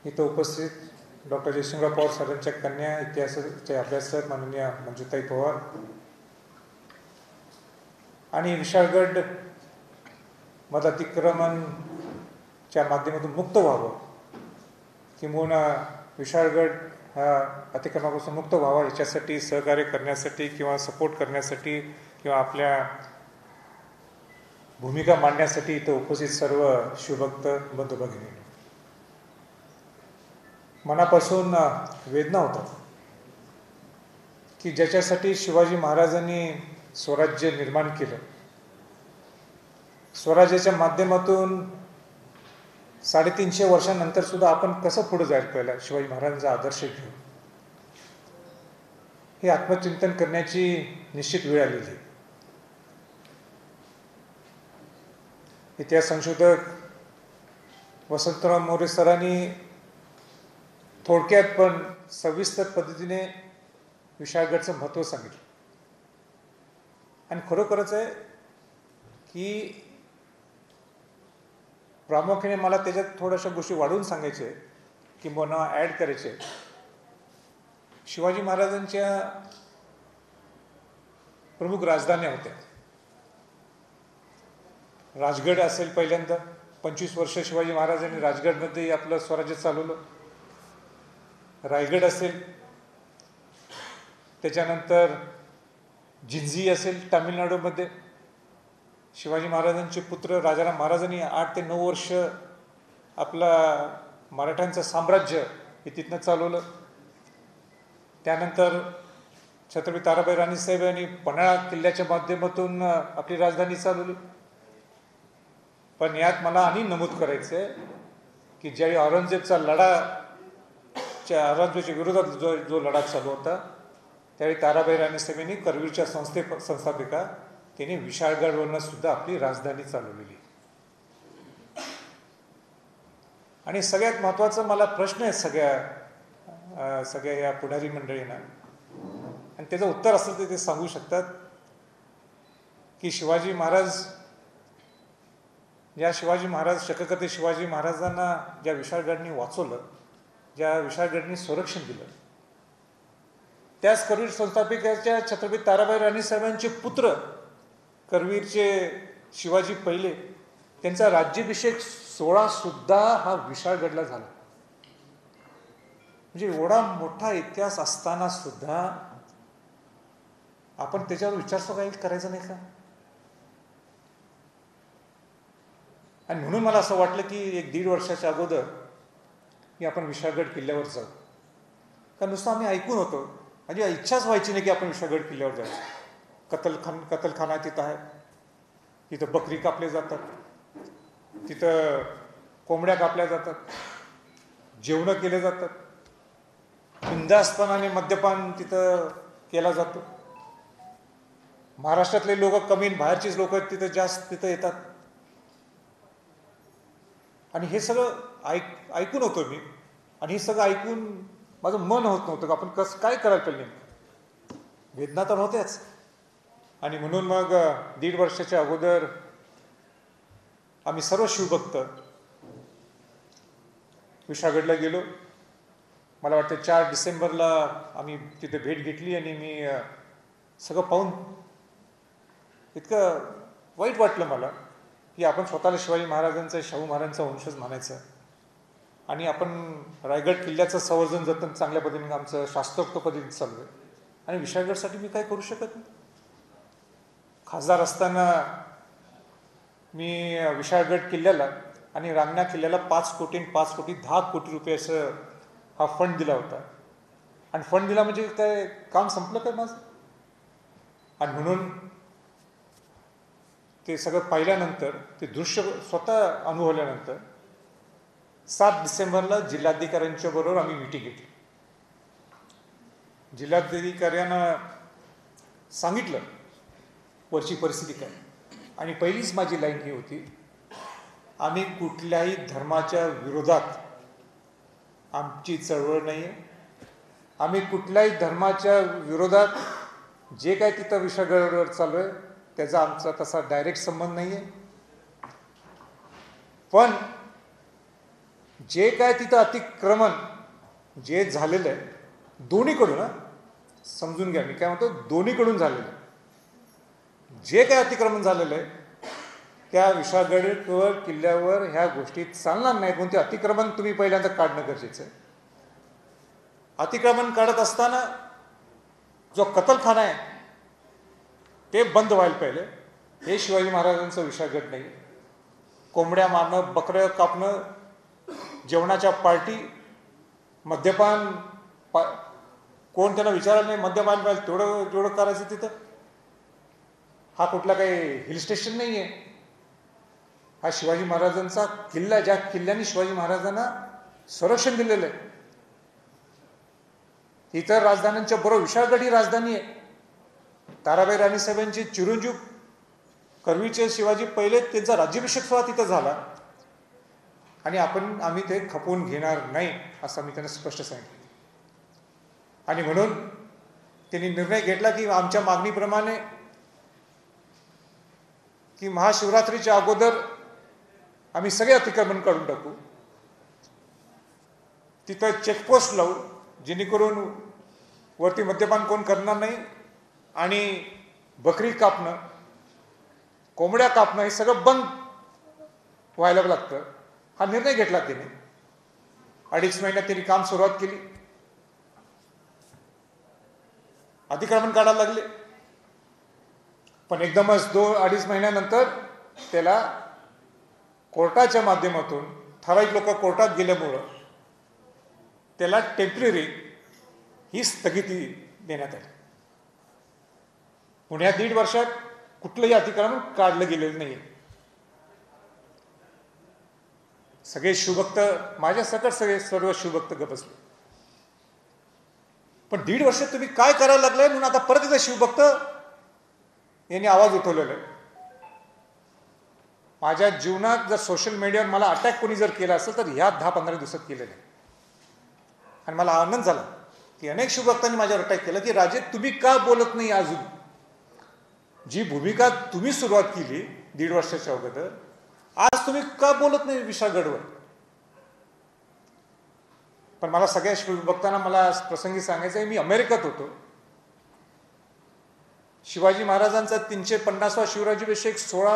इथं उपस्थित डॉक्टर जयसिंगराव पवार सरांच्या कन्या इतिहासाचे अभ्यासक माननीय मंजुताई पवार आणि विशाळगड मध अतिक्रमणच्या माध्यमातून मुक्त व्हावं किंवा विशाळगड हा अतिक्रमणापासून मुक्त व्हावा याच्यासाठी सहकार्य करण्यासाठी किंवा सपोर्ट करण्यासाठी किंवा आपल्या भूमिका मांडण्यासाठी इथं उपस्थित सर्व शिवभक्त बंधू भगिनी मनापासून वेदना होतात की ज्याच्यासाठी शिवाजी महाराजांनी स्वराज्य निर्माण केलं, स्वराज्याच्या माध्यमातून 350 वर्षांनंतर सुद्धा आपण कसं पुढे जायला पाहिजे शिवाजी महाराजांचा आदर्श घेऊन, हे आत्मचिंतन करण्याची निश्चित वेळ आलेली. इतिहास संशोधक वसंतराव मोरे सरांनी थोडक्यात पण सविस्तर पद्धतीने विशाळगडचं महत्त्व सांगितलं. आणि खरोखरच आहे की प्रामुख्याने मला त्याच्यात थोड्याशा गोष्टी वाढवून सांगायचे किंवा ॲड करायचे. शिवाजी महाराजांच्या प्रमुख राजधान्या होत्या. राजगड असेल, पहिल्यांदा 25 वर्ष शिवाजी महाराजांनी राजगडमध्ये आपलं स्वराज्य चालवलं. रायगड असेल, त्याच्यानंतर जिंजी असेल तामिळनाडूमध्ये. शिवाजी महाराजांचे पुत्र राजाराम महाराजांनी 8 ते 9 वर्ष आपला मराठ्यांचं साम्राज्य हे तिथनं चालवलं. त्यानंतर छत्रपती ताराबाई राणीसाहेब यांनी पन्हाळा किल्ल्याच्या माध्यमातून आपली राजधानी चालवली. पण यात मला आणि नमूद करायचं आहे की ज्यावेळी औरंगजेबचा औरंगजेबच्या विरोधात जो लढा चालू होता, त्यावेळी ताराबाई राणीसाहेब यांनी करवीरच्या संस्थापिका त्यांनी विशाळगडवरनं सुद्धा आपली राजधानी चालवलेली. आणि सगळ्यात महत्त्वाचा मला प्रश्न आहे सगळ्या या पुढारी मंडळींना, आणि त्याचं उत्तर असेल तर ते सांगू शकतात की शिवाजी महाराज छत्रपती शिवाजी महाराजांना ज्या विशाळगडनी वाचवलं, ज्या विशाळगडनी संरक्षण दिलं, त्याच करवीर संस्थापिकेच्या छत्रपती ताराबाई राणीसाहेबांचे पुत्र करवीरचे शिवाजी पहिले, त्यांचा राज्याभिषेक सोहळा सुद्धा हा विशाळगडला झाला. म्हणजे एवढा मोठा इतिहास असताना सुद्धा आपण त्याच्यावर विचार सुद्धा करायचा नाही का? आणि म्हणून मला असं वाटलं की 1-1.5 वर्षाच्या अगोदर की आपण विशाळगड किल्ल्यावर जाऊ. कारण नुसतं आम्ही ऐकून होतो, म्हणजे इच्छाच व्हायची नाही की आपण विशाळगड किल्ल्यावर जायचं. कतलखाना तिथं आहे, तिथं बकरी कापले जातात, तिथं कोंबड्या कापल्या जातात, जेवणं केले जातात, बिनधास्तपणाने मद्यपान तिथं केला जातो. महाराष्ट्रातले लोक कमी, बाहेरचीच लोक तिथं जास्त तिथं येतात. आणि हे सगळं ऐकून होतो मी, आणि हे सगळं ऐकून माझं मन होत नव्हतं की आपण कसं काय करायला पाहिजे. वेदना तर होत्याच. आणि म्हणून मग 1.5 वर्षाच्या अगोदर आम्ही सर्व शिवभक्त विशाळगडला गेलो. मला वाटतं 4 डिसेंबरला आम्ही तिथे भेट घेतली. आणि मी सगळं पाहून इतकं वाईट वाटलं मला की आपण स्वतःला शिवाजी महाराजांचं, शाहू महाराजांचा वंशज म्हणायचं, आणि आपण रायगड किल्ल्याचं संवर्धन जतन चांगल्या पद्धतीने आमचं शास्त्रोक्त पद्धतीने चालू आहे. आणि विशाळगडसाठी मी काय करू शकत नाही. खासदार असताना मी विशाळगड किल्ल्याला आणि रांगणा किल्ल्याला 5 कोटी आणि 5 कोटी 10 कोटी रुपयाचं हा फंड दिला होता. आणि फंड दिला म्हणजे काय काम संपलं काय माझं? आणि म्हणून ते सगळं पाहिल्यानंतर, ते दृश्य स्वतः अनुभवल्यानंतर 7 डिसेंबरला जिल्हाधिकाऱ्यांच्या बरोबर आम्ही मिटिंग घेतली. जिल्हाधिकाऱ्यांना सांगितलं वरची परिस्थिती काय. आणि पहिलीच माझी लाईन ही होती, आम्ही कुठल्याही धर्माच्या विरोधात आमची चळवळ नाही आहे. आम्ही कुठल्याही धर्माच्या विरोधात जे काय तिथं विशाळगडवर चालू आहे त्याचा आमचा तसा डायरेक्ट संबंध नाही आहे. पण जे काय तिथं अतिक्रमण जे झालेलं आहे दोन्हीकडून, समजून घ्या मी काय म्हणतो, दोन्हीकडून झालेलं आहे. जे काय अतिक्रमण झालेलं आहे त्या विशाळगड किल्ल्यावर ह्या गोष्टी चालणार नाहीत, म्हणून ते अतिक्रमण तुम्ही पहिल्यांदा काढणं गरजेचं आहे. अतिक्रमण काढत असताना जो कतलखाना आहे ते बंद व्हायला पाहिजे. हे शिवाजी महाराजांचं विशाळगड नाही. कोंबड्या मारणं, बकरं कापणं, जेवणाच्या पार्टी, मद्यपान, कोण त्यांना विचारलं नाही मद्यपान पाहिजे तेवढं करायचं तिथं. हा कुठला काही हिल स्टेशन नाही आहे. हा शिवाजी महाराजांचा किल्ला, ज्या किल्ल्याने शिवाजी महाराजांना संरक्षण दिलेलं आहे. इतर राजधान्यांच्या बरोबर विशाळगड ही राजधानी आहे. ताराबाई राणीसाहेबांची चिरंजीव करवीचे शिवाजी पहिले त्यांचा राज्याभिषेक सोहळा तिथं झाला आणि आम्ही ते खपवून घेणार नाही असं मी त्यांना स्पष्ट सांगितलं. आणि म्हणून त्यांनी निर्णय घेतला की आमच्या मागणीप्रमाणे की महाशिवरात्रीच्या अगोदर आम्ही सगळे अतिक्रमण काढून टाकू, तिथं चेकपोस्ट लावू जेणेकरून वरती मद्यपान कोण करणार नाही आणि बकरी कापणं, कोंबड्या कापणं हे सगळं बंद व्हायला लागतं. हा निर्णय घेतला त्यांनी. 2.5 महिन्यात त्यांनी काम सुरुवात केली. अतिक्रमण काढायला लागले. पण एकदमच 2-2.5 महिन्यानंतर त्याला कोर्टाच्या माध्यमातून ठराविक लोक कोर्टात गेल्यामुळं त्याला टेम्पररी ही स्थगिती देण्यात आली. पुण्यात 1.5 वर्षात कुठलंही अतिक्रमण काढलं गेलेलं नाही. सगळे शिवभक्त माझ्या सकट सर्व शिवभक्त गप बसले. पण 1.5 वर्षात तुम्ही काय करायला लागलाय म्हणून आता परत एकदा शिवभक्त यांनी आवाज उठवलेला आहे. माझ्या जीवनात जर सोशल मीडियावर मला अटॅक कोणी जर केला असेल तर ह्या 10-15 दिवसात केलेलं आहे. आणि मला आनंद झाला की अनेक शिवभक्तांनी माझ्यावर अटॅक केला की राजे तुम्ही का बोलत नाही अजून. जी भूमिका तुम्ही सुरुवात केली 1.5 वर्षाच्या अगोदर, आज तुम्ही का बोलत नाही विशाळगडवर. पण मला सगळ्या शिवभक्तांना मला प्रसंगी सांगायचं आहे, मी अमेरिकेत होतो. शिवाजी महाराजांचा 350वा शिवराज्याभिषेक सोहळा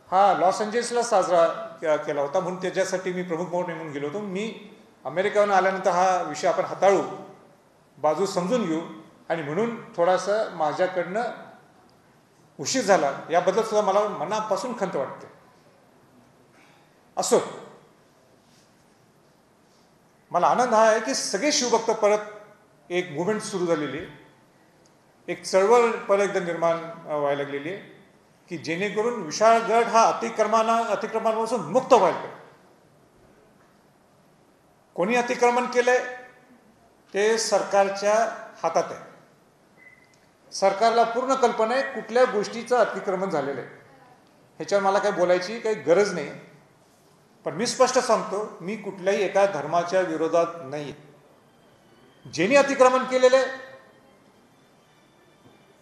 हा लॉस एंजेलिसला साजरा केला होता, म्हणून त्याच्यासाठी मी प्रमुख पाहुणे म्हणून गेलो होतो. मी अमेरिकेहून आल्यानंतर हा विषय आपण हाताळू, बाजू समजून घेऊ, आणि म्हणून थोडासा माझ्याकडनं उशीर झाला याबद्दल सुद्धा मला मनापासून खंत वाटते. असो, मला आनंद हा आहे की सगळे शिवभक्त परत एक मुवमेंट सुरू झालेली, एक चळवळ परत एकदा निर्माण व्हायला लागलेली आहे की जेणेकरून विशाळगड हा अतिक्रमणापासून मुक्त व्हायला पाहिजे. कोणी अतिक्रमण केलंय ते सरकारच्या हातात आहे. सरकारला पूर्ण कल्पना आहे कुठल्या गोष्टीचं अतिक्रमण झालेलं आहे. ह्याच्यावर मला काही बोलायची काही गरज नाही. पण मी स्पष्ट सांगतो, मी कुठल्याही एका धर्माच्या विरोधात नाही. ज्यांनी अतिक्रमण केलेलं आहे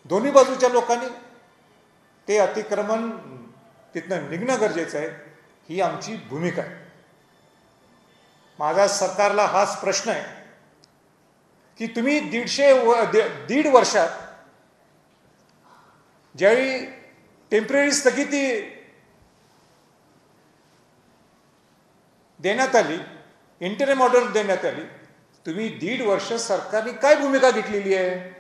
दोन्ही बाजूच्या लोकांनी ते अतिक्रमण तिथनं निघणं गरजेचं आहे, ही आमची भूमिका आहे. माझा सरकारला हाच प्रश्न आहे की तुम्ही 1.5 वर्षात ज्यावेळी टेम्पररी स्थगिती देण्यात आली, इंटरिम ऑर्डर देण्यात आली, तुम्ही 1.5 वर्ष सरकारने काय भूमिका घेतलेली आहे.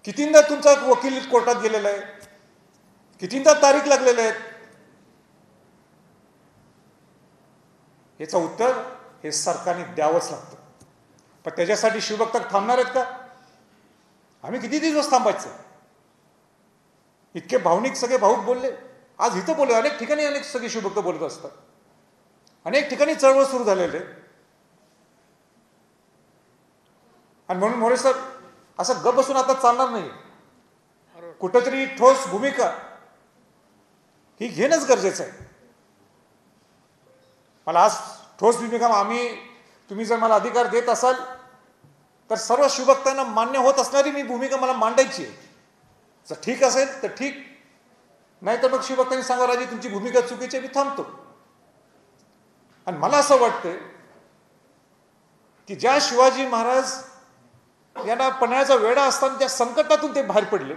कितींदा तुमचा वकील कोर्टात गेलेला आहे, कितींदा तारीख लागलेल्या आहेत. याचं उत्तर हे सरकारने द्यावंच लागतं. पण त्याच्यासाठी शिवभक्त थांबणार आहेत का. आम्ही किती दिवस थांबायचं. इतके भावनिक सगळे भाऊक बोलले, आज इथं बोलले, अनेक ठिकाणी अनेक सगळे शिवभक्त बोलत असतात. अनेक ठिकाणी चळवळ सुरू झालेले. आणि म्हणून मोरे सर असं गप बसून आता चालणार नाही. कुठंतरी ठोस भूमिका ही घेणंच गरजेचं आहे. मला आज ठोस भूमिका तुम्ही जर मला अधिकार देत असाल तर सर्व शिवभक्तांना मान्य होत असणारी मी भूमिका मला मांडायची आहे. जर ठीक असेल तर ठीक, नाही तर मग शिवभक्तांनी सांगा राजे तुमची भूमिका चुकीची आहे, मी थांबतो. आणि मला असं वाटतंय की ज्या शिवाजी महाराज यांना पन्हाळ्याचा वेढा असताना त्या संकटातून ते बाहेर पडले,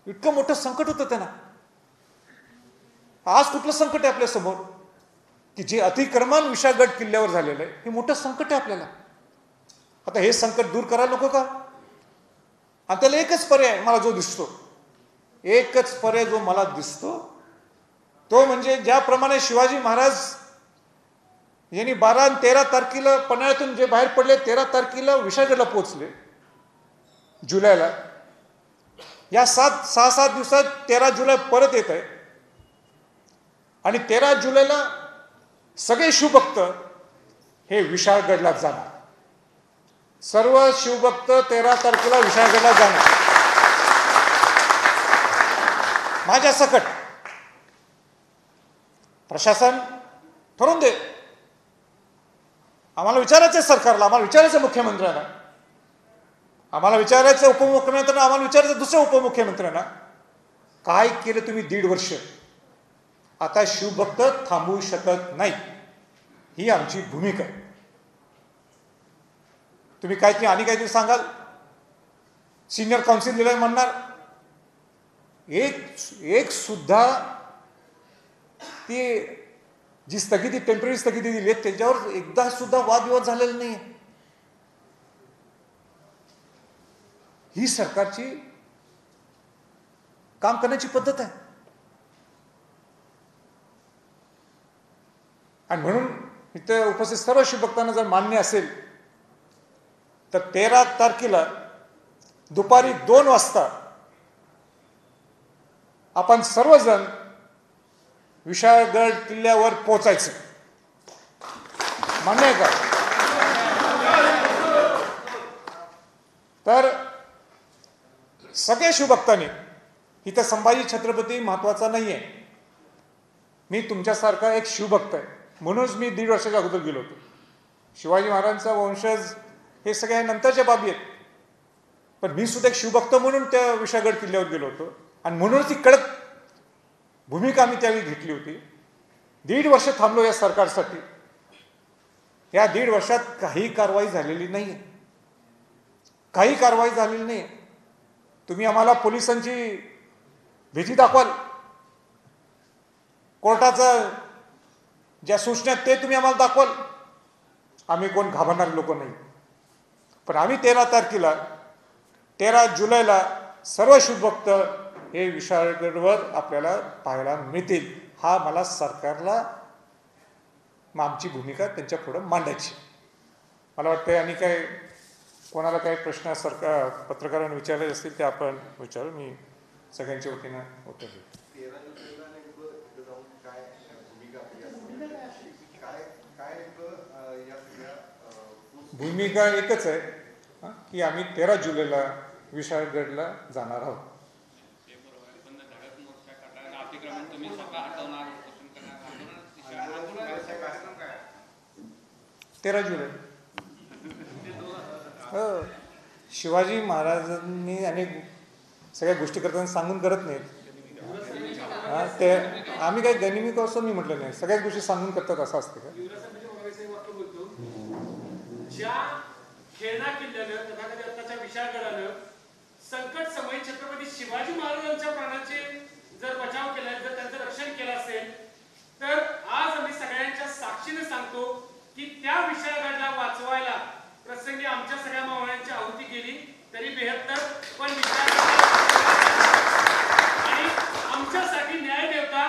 इतकं मोठं संकट होतं त्यांना. आज कुठलं संकट आहे आपल्या समोर की जे अतिक्रमण विशाळगड किल्ल्यावर झालेलं आहे, हे मोठं संकट आहे आपल्याला. आता हे संकट दूर करायला नको का? आणि त्याला एकच पर्याय मला जो दिसतो, एकच पर्याय जो मला दिसतो तो म्हणजे ज्याप्रमाणे शिवाजी महाराज यांनी 12 आणि 13 तारखेला पन्हाळ्यातून जे बाहेर पडले, 13 तारखेला विशाळगडला पोहोचले जुलैला. या 6-7 दिवसात 13 जुलै परत येत आहे आणि 13 जुलैला सगळे शिवभक्त हे विशाळगडला जाणार. सर्व शिवभक्त 13 तारखेला विशाळगडला जाणार. माझ्या सकट प्रशासन ठरवून दे. आम्हाला विचारायचं सरकारला, आम्हाला विचारायचं मुख्यमंत्र्यांना, आम्हाला विचारायचं उपमुख्यमंत्र्यांना, आम्हाला विचारायचं दुसऱ्या उपमुख्यमंत्र्यांना, काय केलं तुम्ही 1.5 वर्ष? आता शिवभक्त थांबवू शकत नाही, ही आमची भूमिका आहे. तुम्ही काहीतरी आणि काहीतरी सांगाल, सिनियर काउन्सिल दिलं म्हणणार, एक सुद्धा ती जी स्थगिती, टेम्पररी स्थगिती दिली आहे त्याच्यावर एकदा सुद्धा वादविवाद झालेला नाही. ही सरकारची काम करण्याची पद्धत आहे. आणि म्हणून इथे उपस्थित सर्व शिवभक्तांना जर मान्य असेल तर 13 तारखेला दुपारी 2 वाजता आपण सर्वजण विशाळगड किल्ल्यावर पोहोचायचं. मान्य आहे का? तर सगळ्या शिवभक्तांनी, इथं संभाजी छत्रपती महत्वाचा नाहीये, मी तुमच्यासारखा एक शिवभक्त आहे म्हणूनच मी 1.5 वर्षाच्या अगोदर गेलो होतो. शिवाजी महाराजांचा वंशज हे सगळ्या नंतरच्या बाबी आहेत, पण मी सुद्धा एक शिवभक्त म्हणून त्या विशाळगड किल्ल्यावर गेलो होतो आणि म्हणूनच ती कडक भूमिका आम्ही त्यावेळी घेतली होती. 1.5 वर्ष थांबलो या सरकारसाठी. या 1.5 वर्षात काही कारवाई झालेली नाही, काही कारवाई झालेली नाही. तुम्ही आम्हाला पोलिसांची भीती दाखवाल, कोर्टाचं ज्या सूचना ते तुम्ही आम्हाला दाखवाल, आम्ही कोण घाबरणारे लोक नाही. पण आम्ही 13 तारखेला 13 जुलैला सर्व शिवभक्त हे विशाळगडवर आपल्याला पाहायला मिळतील. हा मला सरकारला आमची भूमिका त्यांच्या पुढे मांडायची. मला वाटतं आणि काय कोणाला काही प्रश्न सरकार पत्रकारांनी विचारले असतील ते आपण विचारू. मी सगळ्यांच्या वतीनं उत्तर देऊ. भूमिका एकच आहे की आम्ही 13 जुलैला विशाळगडला जाणार आहोत. 13 जुलै शिवाजी महाराजांनी अनेक सगळ्या गोष्टी करताना सांगून करत नाहीत. ते आम्ही काही गनिमी असं मी म्हटलं नाही, सगळ्याच गोष्टी सांगून करतात असं असते का? ज्या खेळणा किल्ल्यानं तथाकथित आत्ताच्या विशाळगडानं संकट समयी छत्रपती शिवाजी महाराजांच्या प्राणाचे जर बचाव केला, जर त्यांचं रक्षण केलं असेल, तर आज आम्ही सगळ्यांच्या साक्षीने सांगतो की त्या विशाळगडला वाचवायला प्रसंगी आमच्या सगळ्या मावळ्यांची आहुती गेली तरी 72, पण आणि आमच्यासाठी न्यायदेवता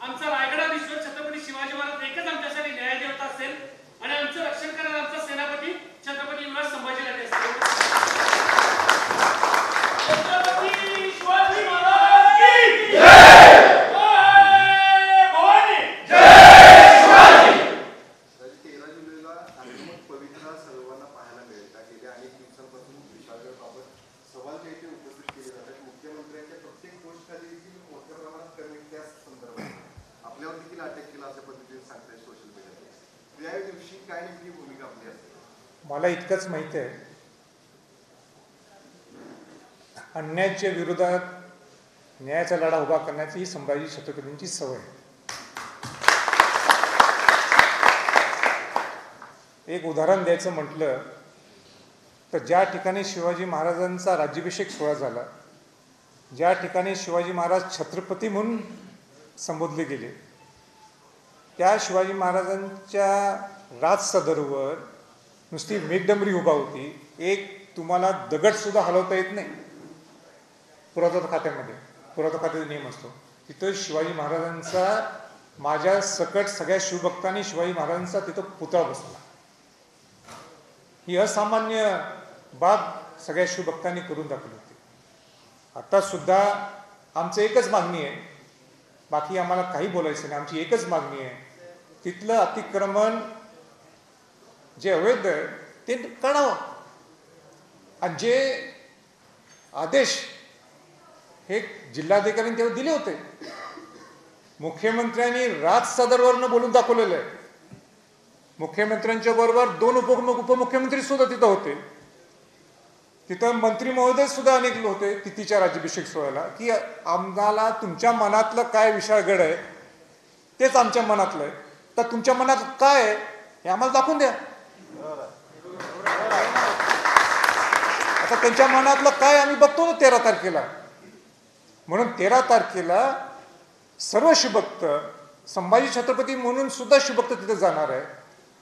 आमचा रायगडाधीश्वर छत्रपती शिवाजी महाराज एकच आमच्यासाठी न्यायदेवता असेल आणि आमचं रक्षण करणारा आमचा सेनापती छत्रपती युवराज संभाजीराजे असतील. छत्रपती शिवाजी महाराज की जय! जय भवानी! जय शिवाजी! 13 जुलैला अत्यंत पवित्र सर्वांना पाहायला मिळेल. का गेल्या अनेक दिवसांपासून विशाळगडबाबत सवाल जे ते उपस्थित केले जातात. मुख्यमंत्र्यांच्या प्रत्येक पोस्टखाली देखील मोठ्या प्रमाणात कर्मी त्या संदर्भात आपल्यावर देखील अटॅक केला अशा पद्धतीने सांगताय सोशल मीडियावर. त्या दिवशी काय नेमकी भूमिका आपली असते? मला इतकंच माहिती आहे, अन्यायाच्या विरोधात न्यायाचा लढा उभा करण्याची ही संभाजी छत्रपतींची सवय आहे. एक उदाहरण द्यायचं म्हटलं तर ज्या ठिकाणी शिवाजी महाराजांचा राज्याभिषेक सोहळा झाला, ज्या ठिकाणी शिवाजी महाराज छत्रपती म्हणून संबोधले गेले, त्या शिवाजी महाराजांच्या राजसदरवर नुसती मेघडंबरी उभा होती. एक तुम्हाला दगडसुद्धा हलवता येत नाही. पुरातत्व खात्यामध्ये पुरातत्व खात्याचा नियम असतो, तिथं शिवाजी महाराजांचा माझ्या सकट सगळ्या शिवभक्तांनी शिवाजी महाराजांचा तिथं पुतळा बसला. ही असामान्य बाब सगळ्या शिवभक्तांनी करून दाखवली होती. आता सुद्धा आमचं एकच मागणी आहे, बाकी आम्हाला काही बोलायचं नाही. आमची एकच मागणी आहे, तिथलं अतिक्रमण जे अवैध आहे ते काढावं, आणि जे आदेश हे जिल्हाधिकाऱ्यांनी तेव्हा दिले होते, मुख्यमंत्र्यांनी राजसदरवरनं बोलून दाखवलेलं आहे. मुख्यमंत्र्यांच्या बरोबर 2 उपमुख्यमंत्री सुद्धा तिथं होते. तिथं मंत्री महोदय सुद्धा अनेक होते तिथीच्या राज्याभिषेक सोहळ्याला, की आम्हाला तुमच्या मनातलं काय विशाळगड आहे तेच आमच्या मनातलं आहे, तर तुमच्या मनात काय आहे हे आम्हाला दाखवून द्या. आता त्यांच्या मनातलं काय आम्ही बघतो ना 13 तारखेला. म्हणून 13 तारखेला सर्व शिवभक्त, संभाजी छत्रपती म्हणून सुद्धा शिवभक्त तिथे जाणार आहे.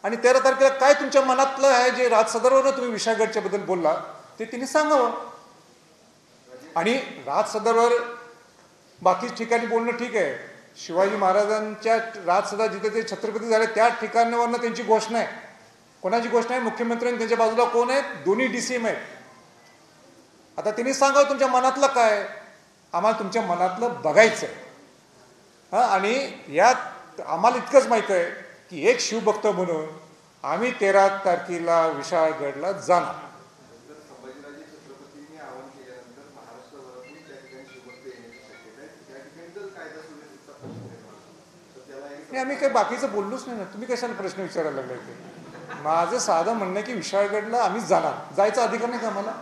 आणि 13 तारखेला काय तुमच्या मनातलं आहे जे राजसदरवर तुम्ही विशाळगडच्या बद्दल बोलला ते तिने सांगावं. आणि राजसदरवर बाकी ठिकाणी बोलणं ठीक आहे, शिवाजी महाराजांच्या राजसदर जिथे ते छत्रपती झाले त्या ठिकाणावरनं त्यांची घोषणा आहे. कोणाची घोषणा आहे? मुख्यमंत्र्यांनी त्यांच्या बाजूला कोण आहेत? दोन्ही DCM आहेत. आता त्यांनी सांगावं तुमच्या मनातलं काय, आम्हाला तुमच्या मनातलं बघायचं आहे. आणि यात आम्हाला इतकंच माहीत आहे की एक शिवभक्त म्हणून आम्ही 13 तारखेला विशाळगडला जाणार. जर संभाजीराजे छत्रपतींनी आवाहन केल्यानंतर महाराष्ट्रभरातून त्या ठिकाणी शिवभक्त येण्याची शक्यता आहे. त्या ठिकाणी जर कायदा सुव्यवस्थेचा प्रश्न निर्माण झाला तर त्याला नाही, आम्ही काही बाकीचं बोललोच नाही ना. तुम्ही कशाला प्रश्न विचारायला लागलाय ते? माझं साधं म्हणणं की विशाळगडला आम्ही जाणार. जायचा अधिकार नाही का आम्हाला?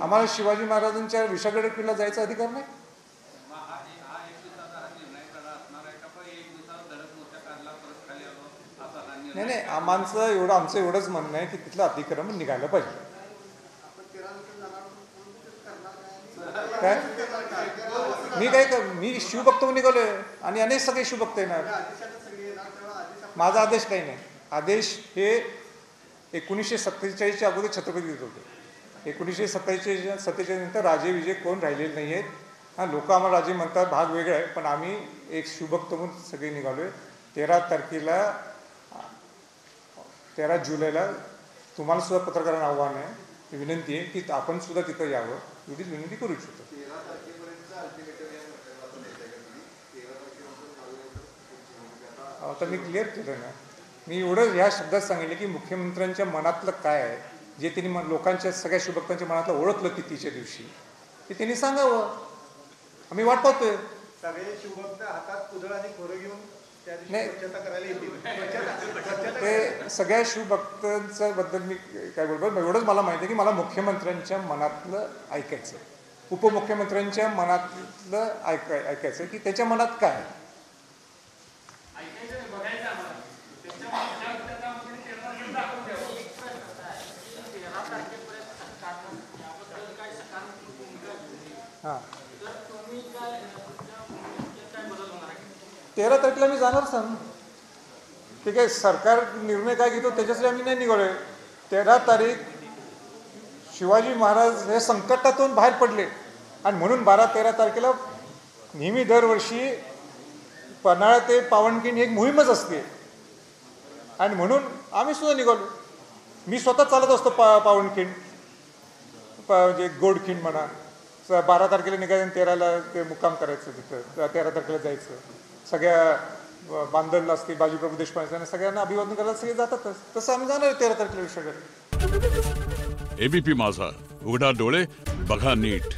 आम्हाला शिवाजी महाराजांच्या विशाळगड किल्ला जायचा अधिकार नाही? नाही नाही, आमचं एवढंच म्हणणं आहे की तिथलं अतिक्रमण निघायला पाहिजे. काय मी शिवभक्त म्हणून निघालोय आणि अनेक सगळे शिवभक्त येणार. माझा आदेश काही नाही. आदेश हे 1947च्या अगोदर छत्रपती देत होते. 1947 नंतर राजे विजय कोण राहिलेले नाही आहेत. हां, लोक आम्हाला राजे म्हणतात, भाग वेगळा आहे, पण आम्ही एक शिवभक्त म्हणून सगळे निघालोय. 13 तारखेला 13 जुलैला तुम्हाला सुद्धा पत्रकारांना आव्हान आहे, विनंती आहे की आपण सुद्धा तिथं यावं, एवढीच विनंती करू इच्छितो. 13 तारखेपर्यंत अल्टिमेटम या प्रकरणाचं द्यायचं का तुम्ही? 13 तारखेनंतर आता मी क्लिअर केलं ना. मी एवढं ह्या शब्दात सांगितलं की मुख्यमंत्र्यांच्या मनातलं काय आहे, जे त्यांनी लोकांच्या सगळ्या शिवभक्तांच्या मनातलं ओळखलं तिथीच्या दिवशी, ते त्यांनी सांगावं. आम्ही वाट पाहतोय. सगळे शिवभक्त हातात कुदळ आणि खोरं घेऊन त्या दिवशी नाही. स्वच्छता करायला येतील. ते सगळ्या शिवभक्तांच्या बद्दल मी काय बोलतो, एवढंच मला माहिती आहे की मला मुख्यमंत्र्यांच्या मनातलं ऐकायचं, उपमुख्यमंत्र्यांच्या मनातलं ऐकायचं की त्याच्या मनात काय आहे. ऐकायचं नाही, बघायचं आम्हाला. त्यांच्या मनात त्याचा आपण 13 तारखेला दाखवून द्यावं. हां, 13 तारखेला मी जाणार सर. ठीक आहे, सरकार निर्णय काय घेतो त्याच्यासाठी आम्ही नाही निघालोय. 13 तारीख शिवाजी महाराज हे संकटातून बाहेर पडले आणि म्हणून 12-13 तारखेला नेहमी दरवर्षी पन्हाळा ते पावनखिंड एक मोहीमच असते आणि म्हणून आम्ही सुद्धा निघालो. मी स्वतः चालत असतो पावनखिंड, जे गोडखिंड म्हणा. 12 तारखेला निघायचं, 13ला ते मुक्काम करायचं तिथं, 13 तारखेला जायचं. सगळ्या बांधल असते, बाजीप्रभू देशपांडे सगळ्यांना अभिवादन करायला सगळे जातातच. तसं आम्ही जाणार 13 तारखेला विशाळगड. ABP माझा, उघडा डोळे बघा नीट.